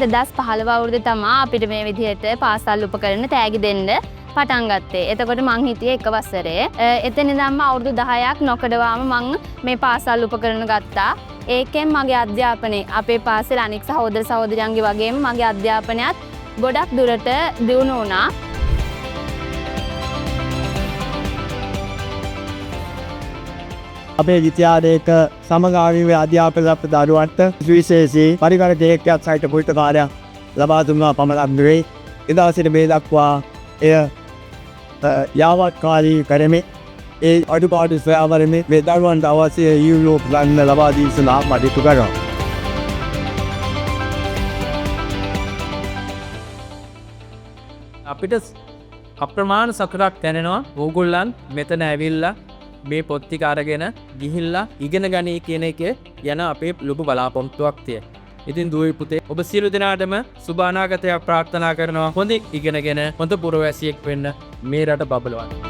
2015 අවුරුද්දේ තමයි අපිට මේ විදිහට පාසල් උපකරණ තෑගි දෙන්න පටන් ගත්තේ. එතකොට මං හිටියේ එක වසරේ. එතන ඉඳන්ම අවුරුදු 10ක් නොකඩවාම මං මේ පාසල් උපකරණ ගත්තා. ඒකෙන් මගේ අධ්‍යාපනය අපේ පාසල අනික් සහෝදර සහෝදරයන්ගේ වගේම මගේ අධ්‍යාපනයත් ගොඩක් දුරට දියුණු වුණා. අපේ විද්‍යාලයක සමගාමීව අධ්‍යාපන ලබන දරුවන්ට විශේෂී පරිකර දෙකක් සහිත පුස්තකාලයක් ලබා දුන්නා පමණක් නෙවෙයි. එදා සිට මේ දක්වා එය යාවත්කාලී කරමින් ඒ අඩුපාඩු සොයාවරමින් මේ දරුවන්ට අවශ්‍ය යුරෝප ගන්න ලබා දී සඳහා කටයුතු කරනවා. අපිට අප්‍රමාණ සතුටක් දැනෙනවා ඕගොල්ලන් මෙතන ඇවිල්ලා මේ පොත් ටික අරගෙන ගිහිල්ලා ඉගෙන ගනී කියන එක යන අපේ ලොකු බලාපොරොත්තුවක් තියෙනවා. ඉතින් දුවේ පුතේ ඔබ සියලු දෙනාටම සුබ අනාගතයක් ප්‍රාර්ථනා කරනවා. හොඳ ඉගෙනගෙන හොඳ පුරවැසියෙක් වෙන්න මේ රට බබලවන්න.